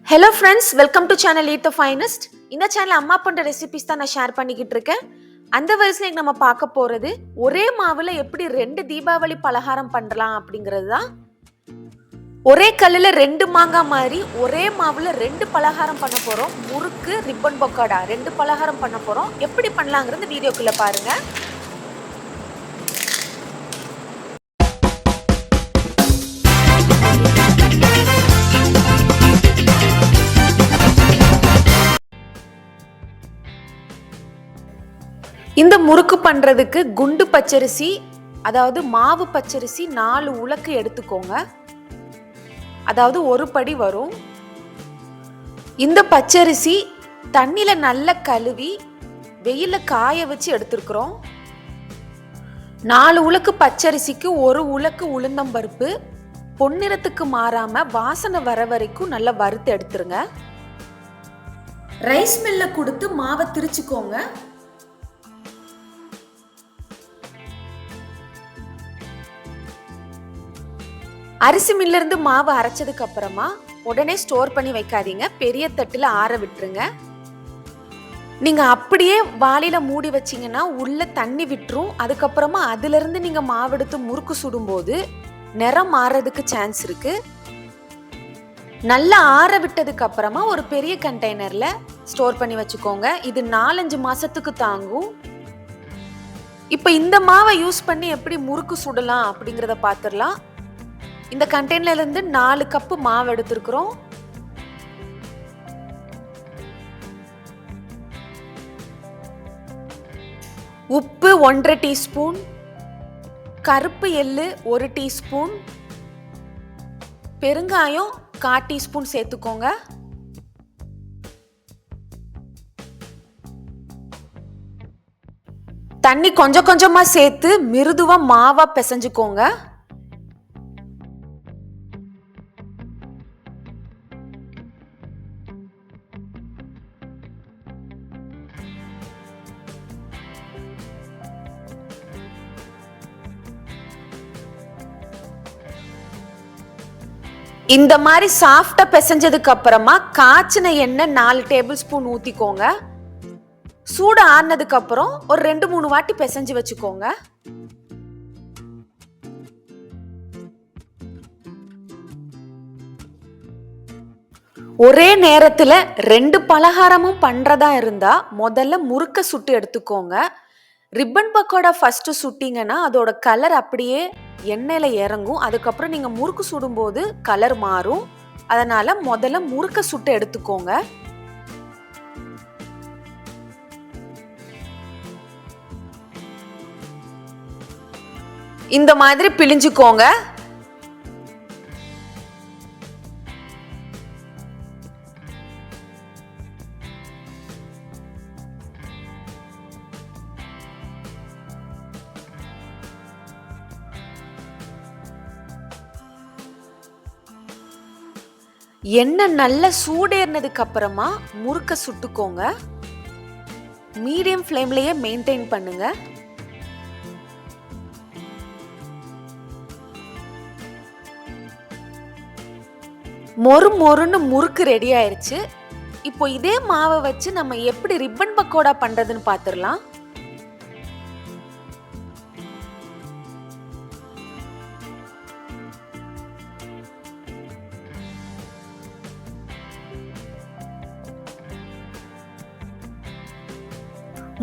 Hello friends, welcome to channel eat the finest. இந்த channel அம்மா பண்ணுற ரெசிபிஸ் தான் நான் ஷேர் பண்ணிக்கிட்டு இருக்கேன். அந்த வரிசையில் நம்ம பார்க்க போகிறது ஒரே மாவில் எப்படி 2 தீபாவளி பலகாரம் பண்ணலாம் அப்படிங்கிறது தான். ஒரே கல்லில் 2 மாங்காய் மாதிரி ஒரே மாவில் 2 பலகாரம் பண்ண போகிறோம். முறுக்கு, ரிப்பன் பக்கோடா 2 பலகாரம் பண்ண போகிறோம். எப்படி பண்ணலாங்கிறது வீடியோக்குள்ளே பாருங்கள். இந்த முறுக்கு பண்ணுறதுக்கு குண்டு பச்சரிசி, அதாவது மாவு பச்சரிசி 4 உலக்கு எடுத்துக்கோங்க. அதாவது ஒரு படி வரும். இந்த பச்சரிசி தண்ணியில் நல்லா கழுவி வெயிலில் காய வச்சு எடுத்துருக்குறோம். 4 உலக்கு பச்சரிசிக்கு 1 உலக்கு உளுந்தம்பருப்பு பொன்னிறத்துக்கு மாறாமல் வாசனை வர வரைக்கும் நல்லா வறுத்து எடுத்துருங்க. ரைஸ் மில்ல கொடுத்து மாவை திரிச்சுக்கோங்க. அரிசி மில்லிருந்து மாவு அரைச்சதுக்கு அப்புறமா உடனே ஸ்டோர் பண்ணி வைக்காதீங்க. பெரிய தட்டில் ஆற விட்டுருங்க. நீங்க அப்படியே வாளியில மூடி வச்சீங்கன்னா உள்ள தண்ணி விட்டுரும். அதுக்கப்புறமா அதுல இருந்து நீங்க மாவு எடுத்து முறுக்கு சுடும்போது நிறம் மாறதுக்கு சான்ஸ் இருக்கு. நல்லா ஆற விட்டதுக்கு அப்புறமா ஒரு பெரிய கண்டெய்னர்ல ஸ்டோர் பண்ணி வச்சுக்கோங்க. இது 4-5 மாசத்துக்கு தாங்கும். இப்போ இந்த மாவை யூஸ் பண்ணி எப்படி முறுக்கு சுடலாம் அப்படிங்கிறத பார்த்துடலாம். இந்த கண்டெய்னர்ல இருந்து 4 கப்பு மாவு எடுத்துருக்கிறோம். உப்பு 1½ டீஸ்பூன், கருப்பு எள்ளு 1 டீஸ்பூன், பெருங்காயம் 1/4 டீஸ்பூன் சேர்த்துக்கோங்க. தண்ணி கொஞ்சம் கொஞ்சமா சேர்த்து மிருதுவா மாவா பிசைஞ்சுக்கோங்க. இந்த மாதிரி சாஃப்டா பிசைஞ்சதுக்கு அப்புறமா காய்ச்சின எண்ணெய் 4 டேபிள் ஸ்பூன் ஊத்திக்கோங்க. சூடு ஆறினதுக்கு அப்புறம் ஒரு 2-3 வாட்டி பிசைஞ்சு வச்சுக்கோங்க. ஒரே நேரத்துல 2 பலகாரமும் பண்றதா இருந்தா முதல்ல முறுக்க சுட்டு எடுத்துக்கோங்க. ரிப்பன் பக்கோடா ஃபர்ஸ்ட் சுட்டிங்கன்னா அதோட கலர் அப்படியே எண்ணெயில இறங்கும். அதுக்கப்புறம் நீங்க முறுக்கு சுடும்போது கலர் மாறும். அதனால முதல்ல முறுக்க சுட்டு எடுத்துக்கோங்க. இந்த மாதிரி பிழிஞ்சுக்கோங்க. எண்ணெய் நல்லா சூடேறினதுக்கு அப்புறமா முறுக்க சுட்டுக்கோங்க. மீடியம் ஃப்ளேம்லயே மெயின்டைன் பண்ணுங்க. மொறு மொறுன்னு முறுக்கு ரெடி ஆயிருச்சு. இப்போ இதே மாவை வச்சு நம்ம எப்படி ரிப்பன் பக்கோடா பண்றதுன்னு பார்த்துடலாம்.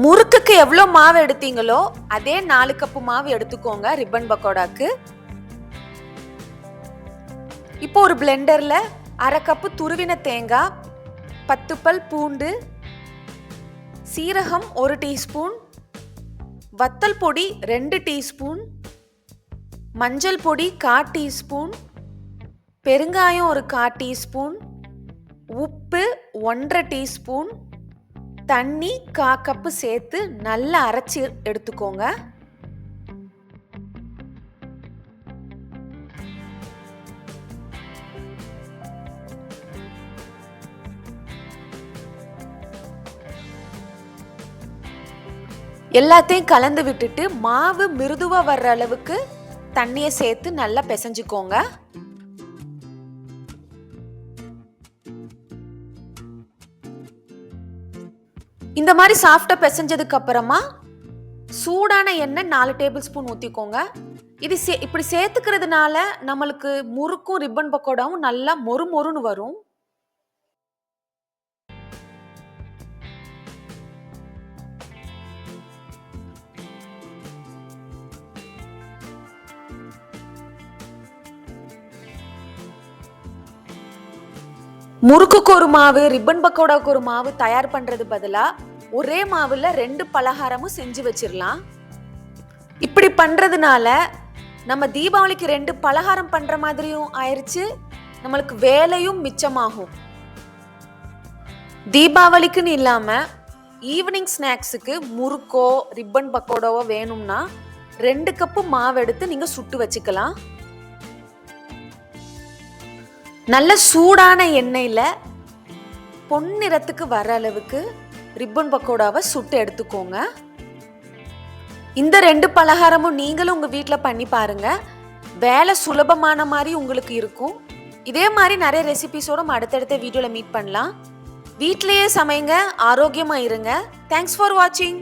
முறுக்குக்கு எவ்வளோ மாவு எடுத்தீங்களோ அதே 4 கப்பு மாவு எடுத்துக்கோங்க ரிப்பன் பக்கோடாக்கு. இப்போ ஒரு பிளெண்டர்ல 1/2 கப்பு துருவின தேங்காய், 10 பல் பூண்டு, சீரகம் 1 டீஸ்பூன், வத்தல் பொடி 2 டீஸ்பூன், மஞ்சள் பொடி 1/4 டீஸ்பூன், பெருங்காயம் 1/4 டீஸ்பூன், உப்பு 1½ டீஸ்பூன், தண்ணி 1/4 கப்பு சேர்த்து நல்லா அரைச்சி எடுத்துக்கோங்க. எல்லாத்தையும் கலந்து விட்டுட்டு மாவு மிருதுவா வர்ற அளவுக்கு தண்ணியை சேர்த்து நல்லா பிசைஞ்சுக்கோங்க. இந்த மாதிரி சாஃப்டா பிசைஞ்சதுக்கு அப்புறமா சூடான எண்ணெய் 4 டேபிள் ஸ்பூன் ஊத்திக்கோங்க. இது இப்படி சேர்த்துக்கிறதுனால நம்மளுக்கு முறுக்கும் ரிப்பன் பக்கோடாவும் நல்லா மொறு மொறுன்னு வரும். முறுக்குக்கு ஒரு மாவு, ரிப்பன் பக்கோடாவுக்கு ஒரு மாவு தயார் பண்றது பதிலா ஒரே மாவுல 2 பலகாரமும் செஞ்சு வச்சிடலாம். இப்படி பண்றதுனால நம்ம தீபாவளிக்கு 2 பலகாரம் பண்ற மாதிரியும் ஆயிருச்சு, நம்மளுக்கு வேலையும் மிச்சமாகும். தீபாவளிக்குன்னு இல்லாம ஈவினிங் ஸ்நாக்ஸுக்கு முறுக்கோ ரிப்பன் பக்கோடாவோ வேணும்னா 2 கப்பு மாவு எடுத்து நீங்க சுட்டு வச்சுக்கலாம். நல்ல சூடான எண்ணெயில பொன்னிறத்துக்கு வர அளவுக்கு ரிப்பன் பக்கோடாவை சுட்டு எடுத்துக்கோங்க. இந்த 2 பலகாரமும் நீங்களும் உங்க வீட்ல பண்ணி பாருங்க. வேலை சுலபமான மாதிரி உங்களுக்கு இருக்கும். இதே மாதிரி நிறைய ரெசிபிஸோட அடுத்தடுத்த வீடியோல மீட் பண்ணலாம். வீட்லயே சமைங்க, ஆரோக்கியமா இருங்க. தேங்க்ஸ் ஃபார் வாட்சிங்.